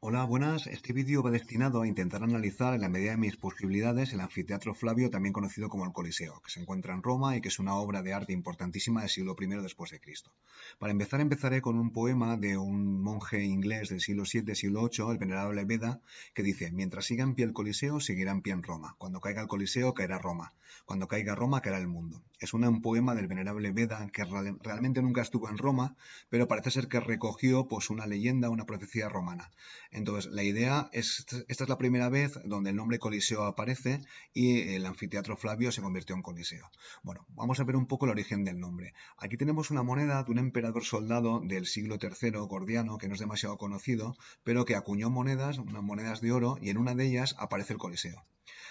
Hola, buenas. Este vídeo va destinado a intentar analizar en la medida de mis posibilidades el anfiteatro Flavio, también conocido como el Coliseo, que se encuentra en Roma y que es una obra de arte importantísima del siglo I después de Cristo. Para empezar, empezaré con un poema de un monje inglés del siglo VII, siglo VIII, el venerable Beda, que dice: mientras siga en pie el Coliseo, seguirá en pie en Roma. Cuando caiga el Coliseo, caerá Roma. Cuando caiga Roma, caerá el mundo. Es un poema del venerable Beda que realmente nunca estuvo en Roma, pero parece ser que recogió pues una leyenda, una profecía romana. Entonces, la idea es, esta es la primera vez donde el nombre Coliseo aparece y el anfiteatro Flavio se convirtió en Coliseo. Bueno, vamos a ver un poco el origen del nombre. Aquí tenemos una moneda de un emperador soldado del siglo III, Gordiano, que no es demasiado conocido, pero que acuñó monedas, unas monedas de oro, y en una de ellas aparece el Coliseo.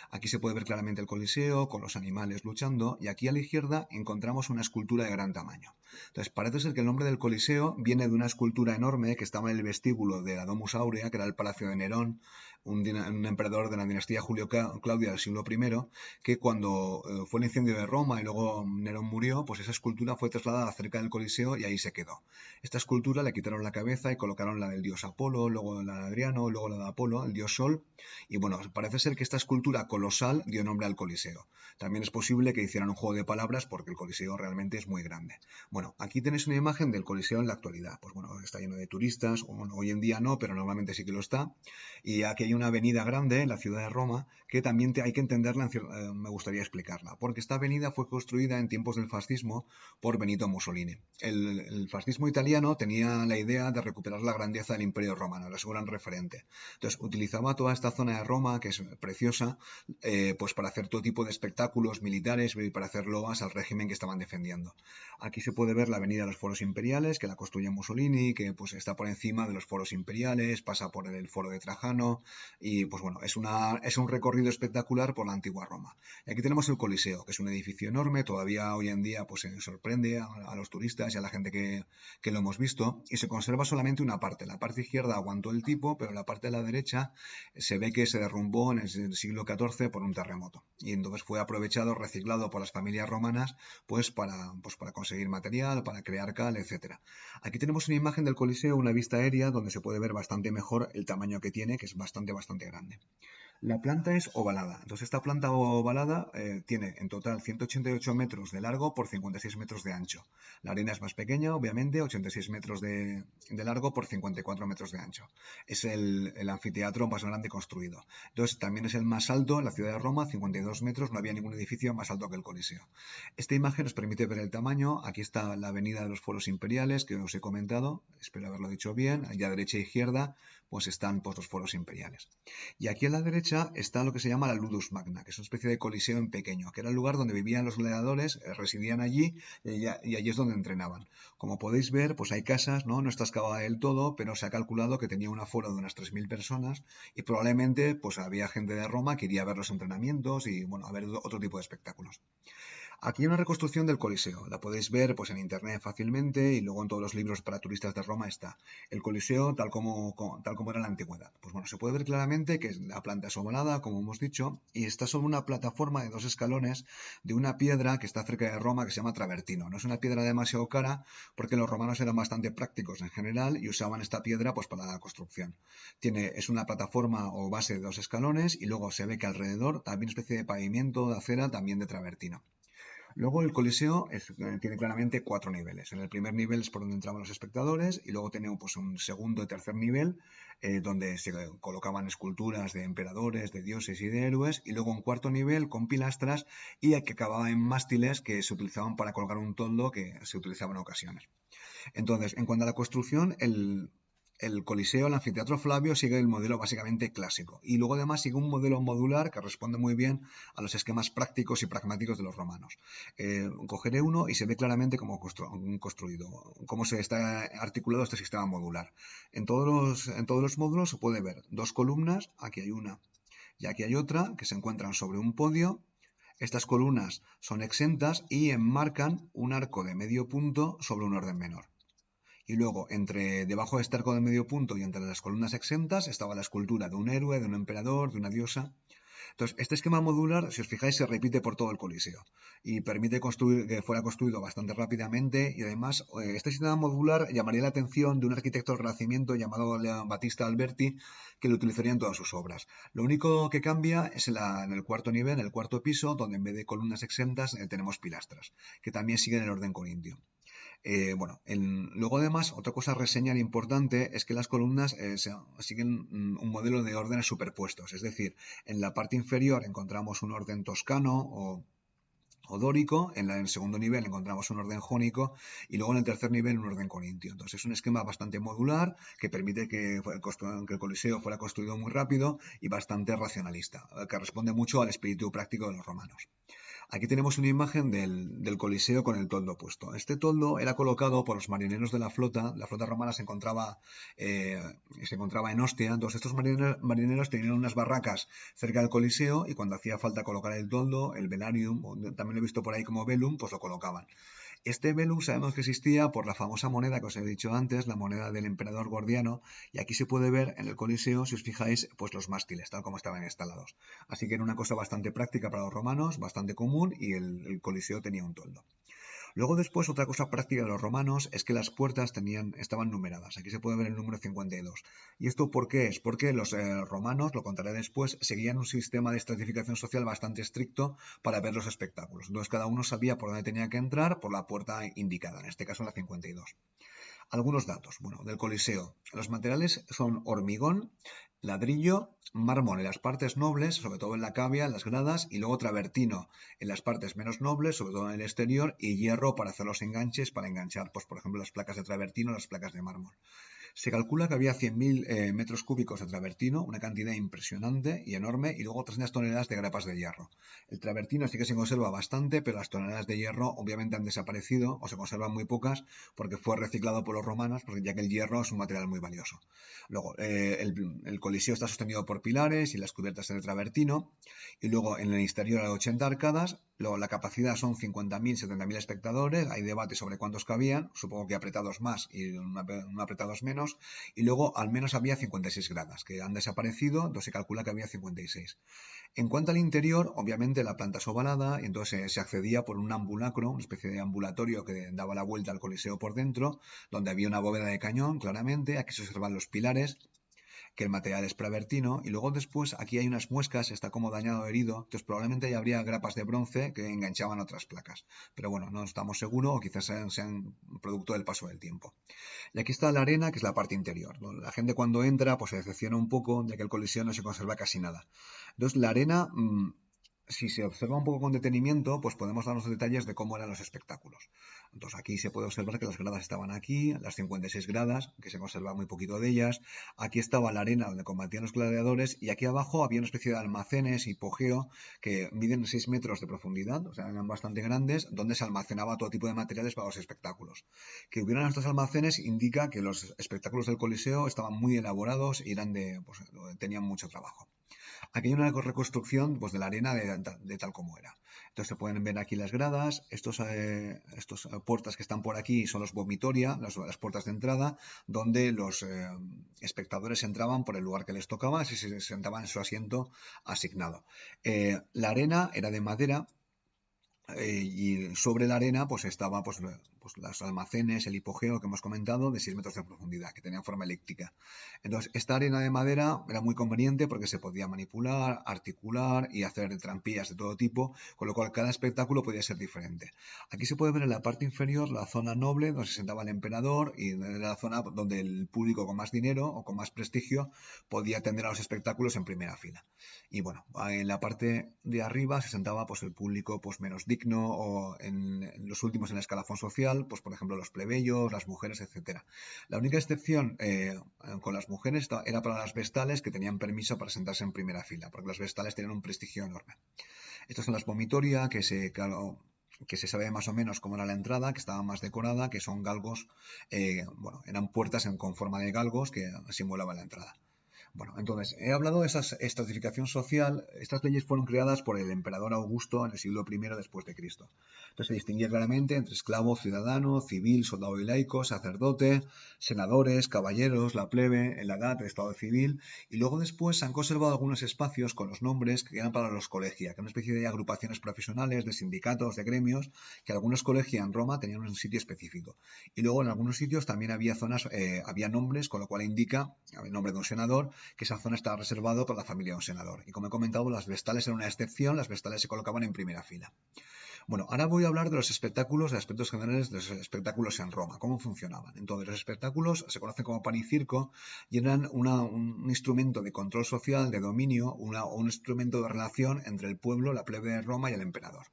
Aquí se puede ver claramente el Coliseo con los animales luchando, y aquí a la izquierda encontramos una escultura de gran tamaño. Entonces, parece ser que el nombre del Coliseo viene de una escultura enorme que estaba en el vestíbulo de la Domus Aurea, que era el palacio de Nerón, un emperador de la dinastía Julio-Claudia del siglo I, que cuando fue el incendio de Roma y luego Nerón murió, pues esa escultura fue trasladada cerca del Coliseo y ahí se quedó. Esta escultura le quitaron la cabeza y colocaron la del dios Apolo, luego la de Adriano, luego la de Apolo, el dios Sol, y bueno, parece ser que esta escultura colosal dio nombre al Coliseo. También es posible que hicieran un juego de palabras porque el Coliseo realmente es muy grande. Bueno, aquí tenéis una imagen del Coliseo en la actualidad. Pues bueno, está lleno de turistas, bueno, hoy en día no, pero normalmente sí que lo está. Y aquí hay una avenida grande en la ciudad de Roma que también hay que entenderla, me gustaría explicarla, porque esta avenida fue construida en tiempos del fascismo por Benito Mussolini. El fascismo italiano tenía la idea de recuperar la grandeza del Imperio Romano, era su gran referente. Entonces utilizaba toda esta zona de Roma, que es preciosa, pues para hacer todo tipo de espectáculos militares y para hacer loas al régimen que estaban defendiendo. Aquí se puede ver la avenida de los Foros Imperiales, que la construye Mussolini, que pues está por encima de los Foros Imperiales, pasa por el Foro de Trajano y pues bueno, es un recorrido espectacular por la antigua Roma. Y aquí tenemos el Coliseo, que es un edificio enorme, todavía hoy en día pues sorprende a los turistas y a la gente que lo hemos visto, y se conserva solamente una parte. La parte izquierda aguantó el tipo, pero la parte de la derecha se ve que se derrumbó en el siglo XIV por un terremoto. Y entonces fue aprovechado, reciclado por las familias romanas, pues para conseguir material, para crear cal, etcétera. Aquí tenemos una imagen del Coliseo, una vista aérea, donde se puede ver bastante mejor el tamaño que tiene, que es bastante grande. La planta es ovalada. Entonces, esta planta ovalada tiene en total 188 metros de largo por 56 metros de ancho. La arena es más pequeña, obviamente, 86 metros de largo por 54 metros de ancho. Es el anfiteatro más grande construido. Entonces, también es el más alto en la ciudad de Roma, 52 metros. No había ningún edificio más alto que el Coliseo. Esta imagen nos permite ver el tamaño. Aquí está la avenida de los Foros Imperiales, que os he comentado. Espero haberlo dicho bien. Allá a derecha e izquierda, pues están pues, los Foros Imperiales. Y aquí a la derecha está lo que se llama la Ludus Magna, que es una especie de coliseo en pequeño, que era el lugar donde vivían los gladiadores, residían allí y allí es donde entrenaban. Como podéis ver, pues hay casas, ¿no? No está excavada del todo, pero se ha calculado que tenía un aforo de unas 3.000 personas y probablemente pues había gente de Roma que iría a ver los entrenamientos y bueno, a ver otro tipo de espectáculos. Aquí hay una reconstrucción del Coliseo, la podéis ver pues en internet fácilmente y luego en todos los libros para turistas de Roma está el Coliseo tal como era en la antigüedad. Pues bueno, se puede ver claramente que la planta es ovalada, como hemos dicho, y está sobre una plataforma de 2 escalones de una piedra que está cerca de Roma que se llama travertino. No es una piedra demasiado cara porque los romanos eran bastante prácticos en general y usaban esta piedra pues para la construcción. Es una plataforma o base de 2 escalones y luego se ve que alrededor también una especie de pavimento de acera también de travertino. Luego el Coliseo tiene claramente 4 niveles. En el primer nivel es por donde entraban los espectadores y luego tiene pues, un segundo y tercer nivel donde se colocaban esculturas de emperadores, de dioses y de héroes y luego un cuarto nivel con pilastras y que acababa en mástiles que se utilizaban para colgar un toldo que se utilizaba en ocasiones. Entonces, en cuanto a la construcción, el Coliseo, el anfiteatro Flavio, sigue el modelo básicamente clásico. Y luego además sigue un modelo modular que responde muy bien a los esquemas prácticos y pragmáticos de los romanos. Cogeré uno y se ve claramente cómo construido, cómo se está articulado este sistema modular. En todos los módulos se puede ver 2 columnas, aquí hay una y aquí hay otra, que se encuentran sobre un podio. Estas columnas son exentas y enmarcan un arco de medio punto sobre un orden menor. Y luego, debajo de este arco de medio punto y entre las columnas exentas, estaba la escultura de un héroe, de un emperador, de una diosa. Entonces, este esquema modular, si os fijáis, se repite por todo el Coliseo y permite construir, que fuera construido bastante rápidamente y además este sistema modular llamaría la atención de un arquitecto del Renacimiento llamado Battista Alberti que lo utilizaría en todas sus obras. Lo único que cambia es en el cuarto nivel, en el cuarto piso, donde en vez de columnas exentas tenemos pilastras, que también siguen el orden corintio. Luego además, otra cosa reseñar importante es que las columnas siguen un modelo de órdenes superpuestos, es decir, en la parte inferior encontramos un orden toscano o dórico, en el segundo nivel encontramos un orden jónico y luego en el tercer nivel un orden corintio. Entonces es un esquema bastante modular que permite que el Coliseo fuera construido muy rápido y bastante racionalista, que responde mucho al espíritu práctico de los romanos. Aquí tenemos una imagen del Coliseo con el toldo puesto. Este toldo era colocado por los marineros de la flota romana se encontraba en Ostia, entonces estos marineros tenían unas barracas cerca del Coliseo y cuando hacía falta colocar el toldo, el velarium, también lo he visto por ahí como velum, pues lo colocaban. Este velum sabemos que existía por la famosa moneda que os he dicho antes, la moneda del emperador Gordiano, y aquí se puede ver en el Coliseo, si os fijáis, pues los mástiles, tal como estaban instalados. Así que era una cosa bastante práctica para los romanos, bastante común, y el Coliseo tenía un toldo. Luego después otra cosa práctica de los romanos es que las puertas estaban numeradas. Aquí se puede ver el número 52. ¿Y esto por qué es? Porque los romanos, lo contaré después, seguían un sistema de estratificación social bastante estricto para ver los espectáculos. Entonces cada uno sabía por dónde tenía que entrar por la puerta indicada, en este caso la 52. Algunos datos, del Coliseo. Los materiales son hormigón, ladrillo, mármol en las partes nobles, sobre todo en la cavea, en las gradas, y luego travertino en las partes menos nobles, sobre todo en el exterior, y hierro para hacer los enganches, para enganchar, pues por ejemplo, las placas de travertino, las placas de mármol. Se calcula que había 100.000 metros cúbicos de travertino, una cantidad impresionante y enorme, y luego 300 toneladas de grapas de hierro. El travertino sí que se conserva bastante, pero las toneladas de hierro obviamente han desaparecido o se conservan muy pocas porque fue reciclado por los romanos, ya que el hierro es un material muy valioso. Luego, el Coliseo está sostenido por pilares y las cubiertas de travertino, y luego en el exterior hay 80 arcadas. Luego, la capacidad son 50.000, 70.000 espectadores. Hay debate sobre cuántos cabían, supongo que apretados más y no apretados menos. Y luego al menos había 56 gradas, que han desaparecido, entonces se calcula que había 56. En cuanto al interior, obviamente la planta es ovalada y entonces se accedía por un ambulacro, una especie de ambulatorio que daba la vuelta al Coliseo por dentro, donde había una bóveda de cañón, claramente. Aquí se observan los pilares, que el material es travertino, y luego después aquí hay unas muescas, está como dañado o herido, entonces probablemente ya habría grapas de bronce que enganchaban otras placas. Pero bueno, no estamos seguros, o quizás sean producto del paso del tiempo. Y aquí está la arena, que es la parte interior. La gente cuando entra pues se decepciona un poco, ya que el Coliseo no se conserva casi nada. Entonces la arena, si se observa un poco con detenimiento, pues podemos darnos detalles de cómo eran los espectáculos. Entonces aquí se puede observar que las gradas estaban aquí, las 56 gradas, que se conserva muy poquito de ellas. Aquí estaba la arena donde combatían los gladiadores y aquí abajo había una especie de almacenes, hipogeo, que miden 6 metros de profundidad, o sea, eran bastante grandes, donde se almacenaba todo tipo de materiales para los espectáculos. Que hubieran estos almacenes indica que los espectáculos del Coliseo estaban muy elaborados y tenían mucho trabajo. Aquí hay una reconstrucción pues, de la arena de tal como era. Entonces se pueden ver aquí las gradas, estos puertas que están por aquí son los vomitoria, las puertas de entrada, donde los espectadores entraban por el lugar que les tocaba y se sentaban en su asiento asignado. La arena era de madera, y sobre la arena pues estaba pues los almacenes, el hipogeo que hemos comentado de 6 metros de profundidad, que tenían forma elíptica. Entonces esta arena de madera era muy conveniente porque se podía manipular, articular y hacer trampillas de todo tipo, con lo cual cada espectáculo podía ser diferente. Aquí se puede ver en la parte inferior la zona noble donde se sentaba el emperador y la zona donde el público con más dinero o con más prestigio podía atender a los espectáculos en primera fila. Y bueno, en la parte de arriba se sentaba pues el público pues menos digno o en los últimos en el escalafón social, pues por ejemplo los plebeyos, las mujeres, etcétera. La única excepción con las mujeres era para las vestales, que tenían permiso para sentarse en primera fila, porque las vestales tenían un prestigio enorme. Estas son las vomitoria, que se sabe más o menos cómo era la entrada, que estaba más decorada, que son galgos, eran puertas con forma de galgos que simulaban la entrada. Bueno, entonces, he hablado de esa estratificación social. Estas leyes fueron creadas por el emperador Augusto en el siglo I después de Cristo. Entonces se distinguía claramente entre esclavo, ciudadano, civil, soldado y laico, sacerdote, senadores, caballeros, la plebe, la edad, el estado civil. Y luego después se han conservado algunos espacios con los nombres que eran para los colegia, que eran una especie de agrupaciones profesionales, de sindicatos, de gremios, que algunos colegia en Roma tenían un sitio específico. Y luego en algunos sitios también había zonas, había nombres, con lo cual indica el nombre de un senador, que esa zona estaba reservada para la familia de un senador. Y como he comentado, las vestales eran una excepción, las vestales se colocaban en primera fila. Bueno, ahora voy a hablar de los espectáculos, de aspectos generales de los espectáculos en Roma, cómo funcionaban. Entonces, los espectáculos se conocen como pan y circo y eran un instrumento de control social, de dominio, un instrumento de relación entre el pueblo, la plebe de Roma y el emperador.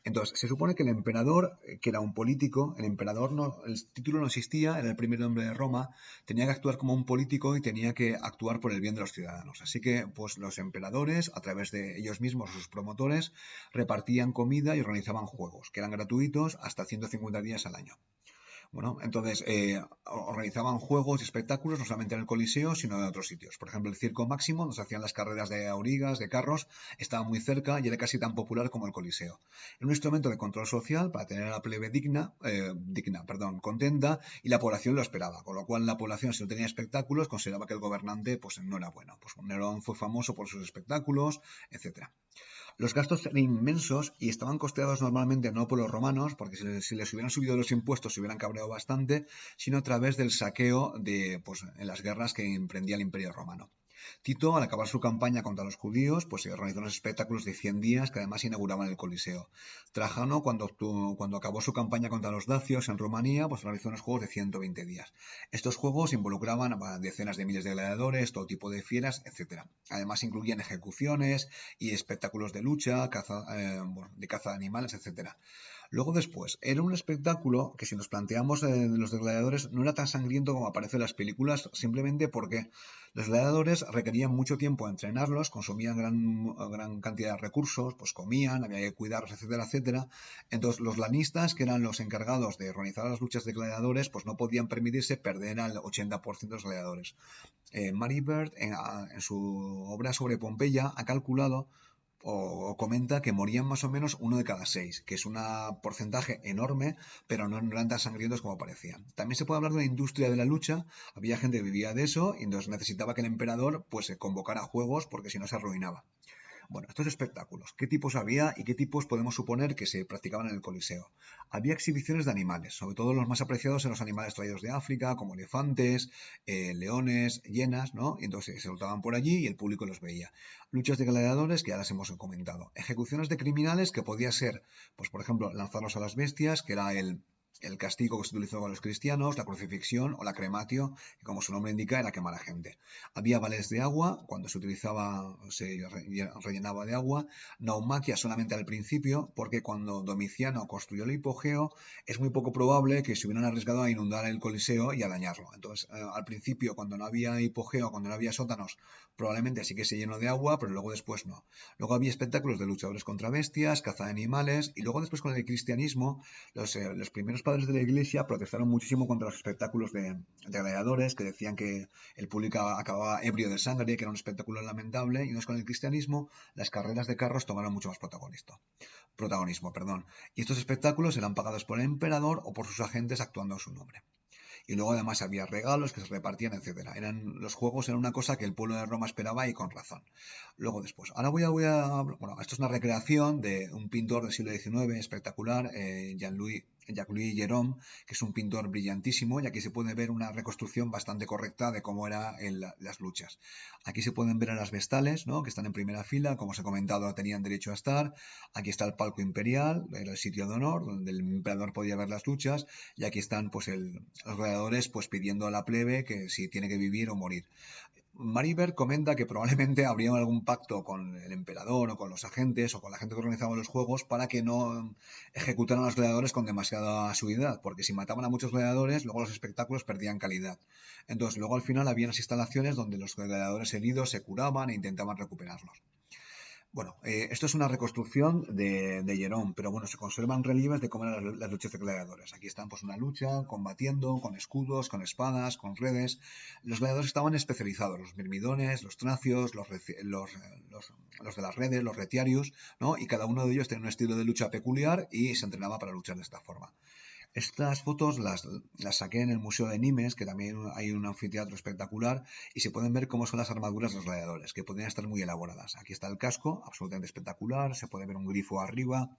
Entonces, se supone que el emperador, que era un político, el emperador no, el título no existía, era el primer hombre de Roma, tenía que actuar como un político y tenía que actuar por el bien de los ciudadanos. Así que, pues los emperadores, a través de ellos mismos, sus promotores, repartían comida y organizaban juegos, que eran gratuitos hasta 150 días al año. Bueno, entonces organizaban juegos y espectáculos no solamente en el Coliseo, sino en otros sitios. Por ejemplo, el Circo Máximo, donde se hacían las carreras de aurigas, de carros, estaba muy cerca y era casi tan popular como el Coliseo. Era un instrumento de control social para tener a la plebe contenta, y la población lo esperaba. Con lo cual, la población, si no tenía espectáculos, consideraba que el gobernante pues, no era bueno. Pues Nerón fue famoso por sus espectáculos, etcétera. Los gastos eran inmensos y estaban costeados normalmente no por los romanos, porque si les hubieran subido los impuestos se hubieran cabreado bastante, sino a través del saqueo pues, en las guerras que emprendía el Imperio Romano. Tito, al acabar su campaña contra los judíos, pues se organizó unos espectáculos de 100 días que además inauguraban el Coliseo. Trajano, cuando acabó su campaña contra los dacios en Rumanía, pues organizó unos juegos de 120 días. Estos juegos involucraban a decenas de miles de gladiadores, todo tipo de fieras, etcétera. Además incluían ejecuciones y espectáculos de lucha, de caza de animales, etcétera. Luego después, era un espectáculo que si nos planteamos los de gladiadores no era tan sangriento como aparece en las películas, simplemente porque los gladiadores requerían mucho tiempo entrenarlos, consumían gran cantidad de recursos, pues comían, había que cuidarlos, etcétera, etcétera. Entonces los lanistas, que eran los encargados de organizar las luchas de gladiadores, pues no podían permitirse perder al 80% de los gladiadores. Mary Bird, en su obra sobre Pompeya, ha calculado o comenta que morían más o menos uno de cada seis, que es un porcentaje enorme, pero no eran tan sangrientos como parecían. También se puede hablar de una industria de la lucha, había gente que vivía de eso y entonces necesitaba que el emperador pues convocara juegos porque si no se arruinaba. Bueno, estos espectáculos, ¿qué tipos había y qué tipos podemos suponer que se practicaban en el Coliseo? Había exhibiciones de animales, sobre todo los más apreciados en los animales traídos de África, como elefantes, leones, hienas, ¿no? Y entonces se soltaban por allí y el público los veía. Luchas de gladiadores, que ya las hemos comentado. Ejecuciones de criminales, que podía ser, pues por ejemplo, lanzarlos a las bestias, que era el castigo que se utilizó con los cristianos, la crucifixión o la crematio, que como su nombre indica era quemar a gente. Había vales de agua, cuando se utilizaba, se rellenaba de agua, naumaquia solamente al principio, porque cuando Domiciano construyó el hipogeo, es muy poco probable que se hubieran arriesgado a inundar el Coliseo y a dañarlo. Entonces, al principio, cuando no había hipogeo, cuando no había sótanos, probablemente sí que se llenó de agua, pero luego después no. Luego había espectáculos de luchadores contra bestias, caza de animales, y luego después con el cristianismo, los primeros padres de la Iglesia protestaron muchísimo contra los espectáculos de gladiadores, que decían que el público acababa ebrio de sangre, que era un espectáculo lamentable, y entonces con el cristianismo las carreras de carros tomaron mucho más protagonismo. Y estos espectáculos eran pagados por el emperador o por sus agentes actuando en su nombre. Y luego además había regalos que se repartían, etcétera. Los juegos eran una cosa que el pueblo de Roma esperaba y con razón. Luego después. Ahora bueno, esto es una recreación de un pintor del siglo XIX espectacular, Jacques-Louis Gérôme, que es un pintor brillantísimo, y aquí se puede ver una reconstrucción bastante correcta de cómo eran las luchas. Aquí se pueden ver a las vestales, ¿no?, que están en primera fila, como os he comentado, tenían derecho a estar. Aquí está el palco imperial, era el sitio de honor, donde el emperador podía ver las luchas, y aquí están pues los gladiadores pues pidiendo a la plebe que si tiene que vivir o morir. Maribel comenta que probablemente habría algún pacto con el emperador o con los agentes o con la gente que organizaba los juegos para que no ejecutaran a los gladiadores con demasiada asiduidad, porque si mataban a muchos gladiadores, luego los espectáculos perdían calidad. Entonces, luego al final había unas instalaciones donde los gladiadores heridos se curaban e intentaban recuperarlos. Bueno, esto es una reconstrucción de Hierón, pero bueno, se conservan relieves de cómo eran las luchas de gladiadores. Aquí están pues una lucha, combatiendo, con escudos, con espadas, con redes. Los gladiadores estaban especializados, los mirmidones, los tracios, los de las redes, los retiarios, ¿no? Y cada uno de ellos tenía un estilo de lucha peculiar y se entrenaba para luchar de esta forma. Estas fotos las saqué en el Museo de Nimes, que también hay un anfiteatro espectacular, y se pueden ver cómo son las armaduras de los gladiadores, que podrían estar muy elaboradas. Aquí está el casco, absolutamente espectacular, se puede ver un grifo arriba.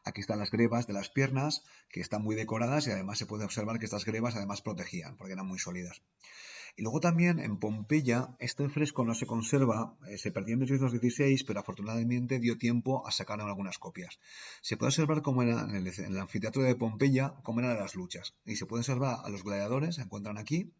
Aquí están las grebas de las piernas, que están muy decoradas y además se puede observar que estas grebas además protegían, porque eran muy sólidas. Y luego también en Pompeya, este fresco no se conserva, se perdió en 1816, pero afortunadamente dio tiempo a sacar algunas copias. Se puede observar cómo era en el anfiteatro de Pompeya, cómo eran las luchas. Y se puede observar a los gladiadores, se encuentran aquí,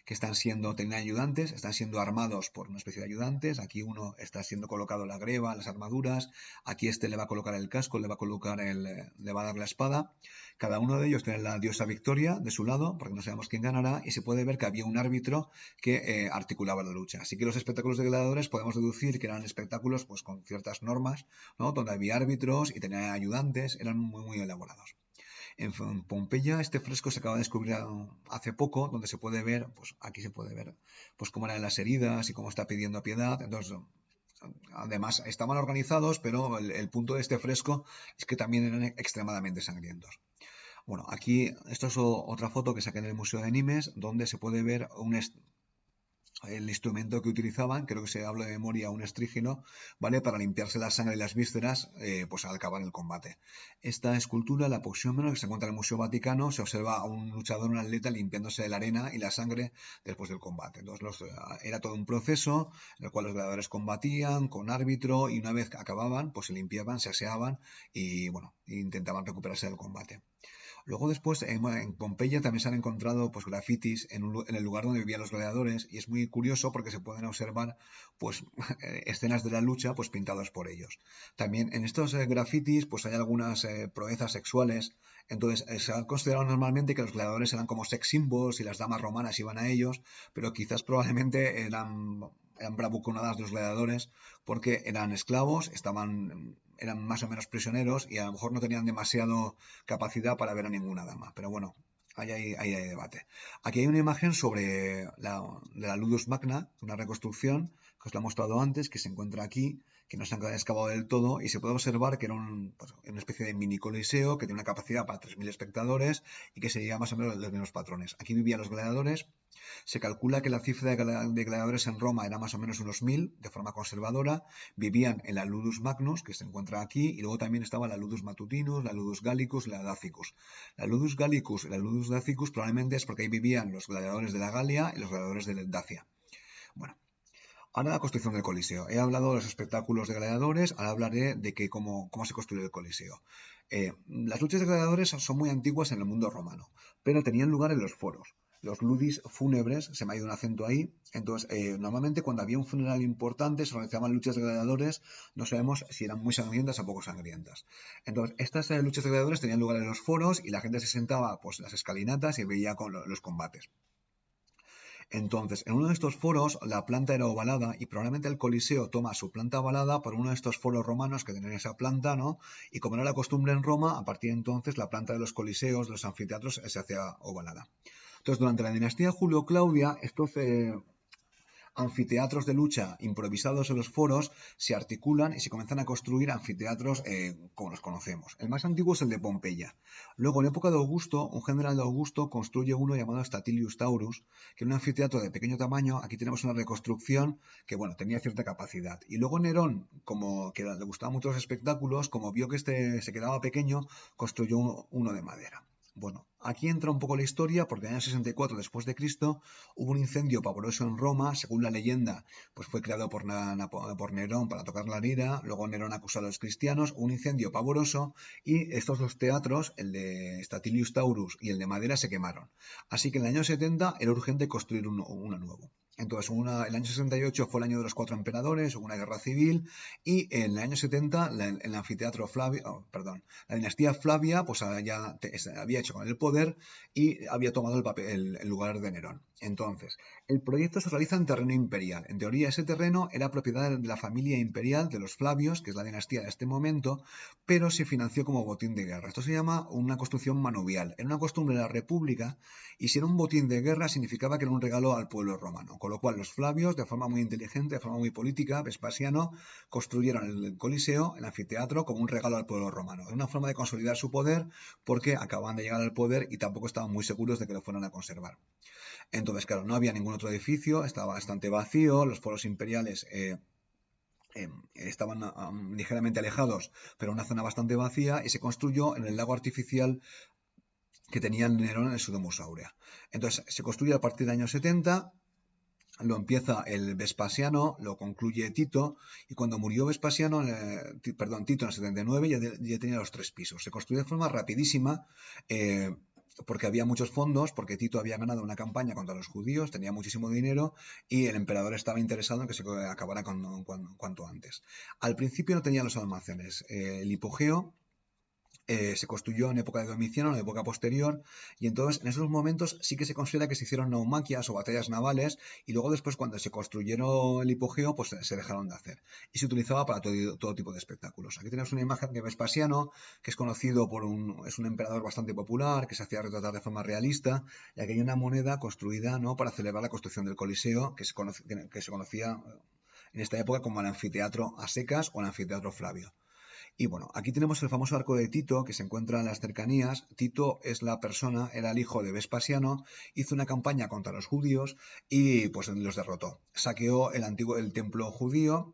que tenían ayudantes, están siendo armados por una especie de ayudantes. Aquí uno está siendo colocado la greba, las armaduras. Aquí este le va a colocar el casco, le va a le va a dar la espada. Cada uno de ellos tiene la diosa Victoria de su lado, porque no sabemos quién ganará, y se puede ver que había un árbitro que articulaba la lucha. Así que los espectáculos de gladiadores podemos deducir que eran espectáculos pues con ciertas normas, ¿no? Donde había árbitros y tenían ayudantes, eran muy elaborados. En Pompeya este fresco se acaba de descubrir hace poco, donde se puede ver, pues aquí se puede ver, pues cómo eran las heridas y cómo está pidiendo piedad. Entonces, además estaban organizados, pero el punto de este fresco es que también eran extremadamente sangrientos. Bueno, aquí esto es otra foto que saqué en el Museo de Nimes, donde se puede ver el instrumento que utilizaban, creo que se habla de memoria, un estrígeno, ¿vale? Para limpiarse la sangre y las vísceras, pues al acabar el combate. Esta escultura, la Poxiómeno, que se encuentra en el Museo Vaticano, se observa a un luchador, un atleta, limpiándose de la arena y la sangre después del combate. Entonces, era todo un proceso en el cual los gladiadores combatían con árbitro y una vez que acababan, pues se limpiaban, se aseaban y, bueno, intentaban recuperarse del combate. Luego después en Pompeya también se han encontrado pues grafitis en el lugar donde vivían los gladiadores y es muy curioso porque se pueden observar pues escenas de la lucha pues pintadas por ellos. También en estos grafitis pues hay algunas proezas sexuales. Entonces se ha considerado normalmente que los gladiadores eran como sex symbols y las damas romanas iban a ellos, pero quizás probablemente eran bravuconadas los gladiadores porque eran esclavos, eran más o menos prisioneros y a lo mejor no tenían demasiado capacidad para ver a ninguna dama. Pero bueno, ahí hay debate. Aquí hay una imagen de la Ludus Magna, una reconstrucción que os la he mostrado antes, que se encuentra aquí, que no se han excavado del todo, y se puede observar que era pues, una especie de mini coliseo que tiene una capacidad para 3.000 espectadores y que seguía más o menos los mismos patrones. Aquí vivían los gladiadores. Se calcula que la cifra de gladiadores en Roma era más o menos unos 1.000, de forma conservadora. Vivían en la Ludus Magnus, que se encuentra aquí, y luego también estaba la Ludus Matutinus, la Ludus Gallicus y la Dacicus. La Ludus Gallicus y la Ludus Dacicus probablemente es porque ahí vivían los gladiadores de la Galia y los gladiadores de Dacia. Bueno, ahora la construcción del Coliseo. He hablado de los espectáculos de gladiadores, ahora hablaré de cómo se construyó el Coliseo. Las luchas de gladiadores son muy antiguas en el mundo romano, pero tenían lugar en los foros. Los ludis fúnebres, se me ha ido un acento ahí. Entonces, normalmente cuando había un funeral importante se organizaban luchas de gladiadores, no sabemos si eran muy sangrientas o poco sangrientas. Entonces, estas luchas de gladiadores tenían lugar en los foros y la gente se sentaba pues, en las escalinatas y veía con los combates. Entonces, en uno de estos foros la planta era ovalada y probablemente el Coliseo toma su planta ovalada por uno de estos foros romanos que tenían esa planta, ¿no? Y como era la costumbre en Roma, a partir de entonces la planta de los coliseos, de los anfiteatros, se hacía ovalada. Entonces, durante la dinastía Julio-Claudia, estos anfiteatros de lucha improvisados en los foros se articulan y se comienzan a construir anfiteatros como los conocemos. El más antiguo es el de Pompeya. Luego, en época de Augusto, un general de Augusto construye uno llamado Statilius Taurus, que era un anfiteatro de pequeño tamaño. Aquí tenemos una reconstrucción que, bueno, tenía cierta capacidad. Y luego Nerón, como que le gustaban muchos espectáculos, como vio que este se quedaba pequeño, construyó uno de madera. Bueno, aquí entra un poco la historia porque en el año 64 después de Cristo hubo un incendio pavoroso en Roma, según la leyenda, pues fue creado por Nerón para tocar la lira, luego Nerón acusó a los cristianos, un incendio pavoroso y estos dos teatros, el de Statilius Taurus y el de madera, se quemaron. Así que en el año 70 era urgente construir uno nuevo. Entonces, el año 68 fue el año de los 4 emperadores, hubo una guerra civil, y en el año 70 el anfiteatro Flavio, la dinastía Flavia pues ya había hecho con el poder y había tomado el lugar de Nerón. Entonces, el proyecto se realiza en terreno imperial. En teoría, ese terreno era propiedad de la familia imperial de los Flavios, que es la dinastía de este momento, pero se financió como botín de guerra. Esto se llama una construcción manuvial. Era una costumbre de la República y si era un botín de guerra significaba que era un regalo al pueblo romano. Con lo cual, los Flavios, de forma muy inteligente, de forma muy política, Vespasiano, construyeron el Coliseo, el anfiteatro, como un regalo al pueblo romano. Era una forma de consolidar su poder porque acababan de llegar al poder y tampoco estaban muy seguros de que lo fueran a conservar. Entonces, claro, no había ningún otro edificio, estaba bastante vacío, los foros imperiales estaban ligeramente alejados, pero una zona bastante vacía, y se construyó en el lago artificial que tenía Nerón en el Sudomus Aurea. Entonces, se construye a partir del año 70, lo empieza el Vespasiano, lo concluye Tito, y cuando murió Vespasiano, Tito en el 79 ya tenía los 3 pisos. Se construyó de forma rapidísima, porque había muchos fondos, porque Tito había ganado una campaña contra los judíos, tenía muchísimo dinero y el emperador estaba interesado en que se acabara cuanto antes. Al principio no tenía los almacenes. El hipogeo se construyó en época de Domiciano, en época posterior, y entonces en esos momentos sí que se considera que se hicieron naumaquias o batallas navales, y luego después cuando se construyeron el hipogeo, pues se dejaron de hacer. Y se utilizaba para todo tipo de espectáculos. Aquí tenemos una imagen de Vespasiano, que es conocido es un emperador bastante popular, que se hacía retratar de forma realista, y aquí hay una moneda construida, ¿no?, para celebrar la construcción del Coliseo, que se conocía en esta época como el anfiteatro a secas o el anfiteatro Flavio. Y bueno, aquí tenemos el famoso arco de Tito, que se encuentra en las cercanías. Tito es la persona, era el hijo de Vespasiano, hizo una campaña contra los judíos y pues los derrotó. Saqueó el templo judío,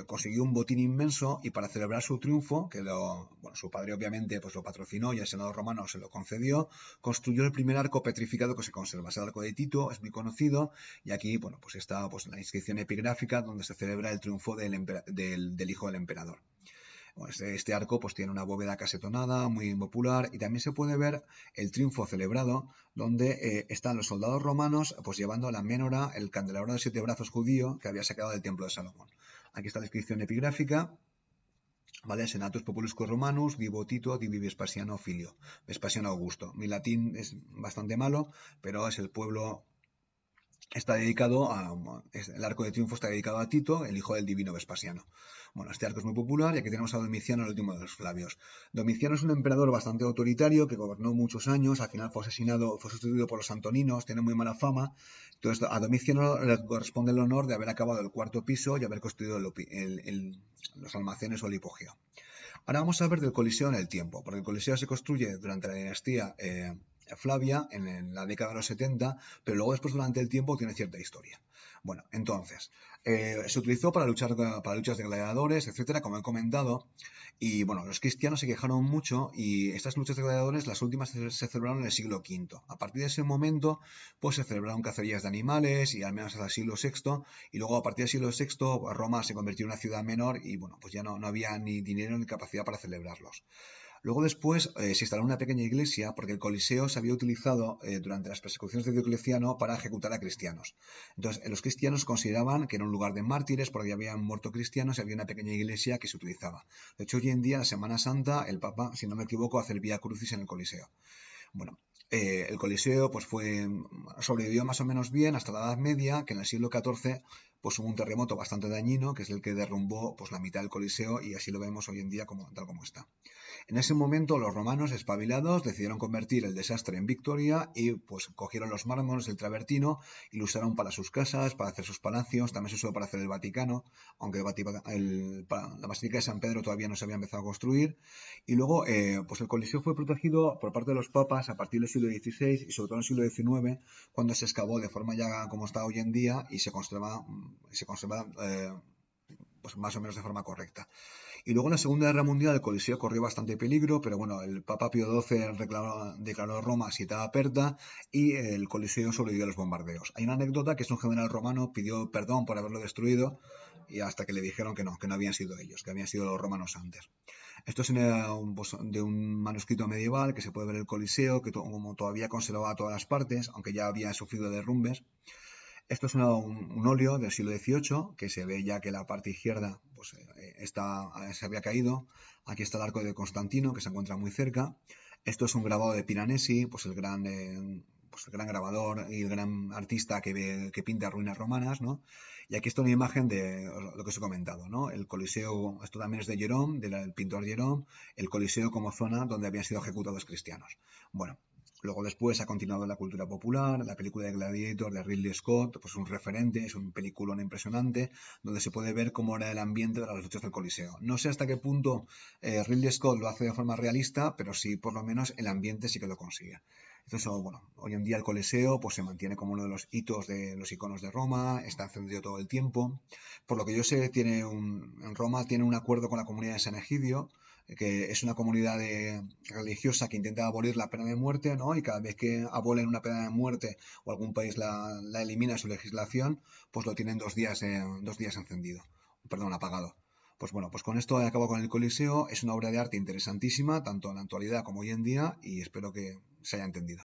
consiguió un botín inmenso y para celebrar su triunfo, su padre obviamente pues lo patrocinó y el Senado romano se lo concedió, construyó el primer arco petrificado que se conserva. Es el arco de Tito, es muy conocido, y aquí bueno, pues está pues, la inscripción epigráfica donde se celebra el triunfo del hijo del emperador. Bueno, este arco pues tiene una bóveda casetonada muy popular y también se puede ver el triunfo celebrado donde están los soldados romanos pues llevando la ménora, el candelabro de 7 brazos judío que había sacado del templo de Salomón. Aquí está la descripción epigráfica. ¿Vale? Senatus Populusque Romanus, Divo Tito, Divi Vespasiano Filio. Vespasiano Augusto. Mi latín es bastante malo, pero es el pueblo. Está dedicado el arco de triunfo está dedicado a Tito, el hijo del divino Vespasiano. Bueno, este arco es muy popular y aquí tenemos a Domiciano, el último de los Flavios. Domiciano es un emperador bastante autoritario que gobernó muchos años, al final fue asesinado, fue sustituido por los antoninos, tiene muy mala fama. Entonces a Domiciano le corresponde el honor de haber acabado el 4 piso y haber construido los almacenes o el hipogeo. Ahora vamos a ver del Coliseo en el tiempo, porque el Coliseo se construye durante la dinastía Flavia, en la década de los 70, pero luego después durante el tiempo tiene cierta historia. Bueno, entonces, se utilizó para luchas de gladiadores, etcétera, como he comentado, y bueno, los cristianos se quejaron mucho y estas luchas de gladiadores, las últimas se celebraron en el siglo V. A partir de ese momento, pues se celebraron cacerías de animales y al menos hasta el siglo VI, y luego a partir del siglo VI, Roma se convirtió en una ciudad menor y bueno, pues ya no había ni dinero ni capacidad para celebrarlos. Luego después se instaló una pequeña iglesia porque el Coliseo se había utilizado durante las persecuciones de Diocleciano para ejecutar a cristianos. Entonces, los cristianos consideraban que era un lugar de mártires porque habían muerto cristianos y había una pequeña iglesia que se utilizaba. De hecho, hoy en día, la Semana Santa, el Papa, si no me equivoco, hace el Vía Crucis en el Coliseo. Bueno, el Coliseo pues sobrevivió más o menos bien hasta la Edad Media, que en el siglo XIV pues hubo un terremoto bastante dañino, que es el que derrumbó pues la mitad del Coliseo y así lo vemos hoy en día tal como está. En ese momento los romanos, espabilados, decidieron convertir el desastre en victoria y pues cogieron los mármoles del travertino y lo usaron para sus casas, para hacer sus palacios, también se usó para hacer el Vaticano, aunque la Basílica de San Pedro todavía no se había empezado a construir. Y luego pues el Coliseo fue protegido por parte de los papas a partir del siglo XVI y sobre todo en el siglo XIX, cuando se excavó de forma ya como está hoy en día y se conserva pues más o menos de forma correcta. Y luego en la Segunda Guerra Mundial el Coliseo corrió bastante peligro, pero bueno, el Papa Pío XII declaró Roma città aperta y el Coliseo sobrevivió a los bombardeos. Hay una anécdota que es un general romano pidió perdón por haberlo destruido y hasta que le dijeron que no habían sido ellos, que habían sido los romanos antes. Esto es de un manuscrito medieval que se puede ver el Coliseo, que como todavía conservaba todas las partes, aunque ya había sufrido derrumbes. Esto es un óleo del siglo XVIII, que se ve ya que la parte izquierda pues, se había caído. Aquí está el arco de Constantino, que se encuentra muy cerca. Esto es un grabado de Piranesi, pues el gran pues, el gran grabador y el gran artista que pinta ruinas romanas, ¿no? Y aquí está una imagen de lo que os he comentado, ¿no? El Coliseo, esto también es de Jerome, del pintor Jerome, el Coliseo como zona donde habían sido ejecutados cristianos. Bueno, luego después ha continuado la cultura popular, la película de Gladiator de Ridley Scott, pues un referente, es un peliculón impresionante, donde se puede ver cómo era el ambiente de las luchas del Coliseo. No sé hasta qué punto Ridley Scott lo hace de forma realista, pero sí, por lo menos el ambiente sí que lo consigue. Entonces, bueno, hoy en día el Coliseo pues, se mantiene como uno de los hitos de los iconos de Roma, está encendido todo el tiempo. Por lo que yo sé, en Roma tiene un acuerdo con la comunidad de San Egidio, que es una comunidad religiosa que intenta abolir la pena de muerte, ¿no? Y cada vez que abolen una pena de muerte o algún país la elimina de su legislación, pues lo tienen 2 días encendido, perdón, apagado. Pues bueno, pues con esto acabo con el Coliseo. Es una obra de arte interesantísima, tanto en la actualidad como hoy en día, y espero que se haya entendido.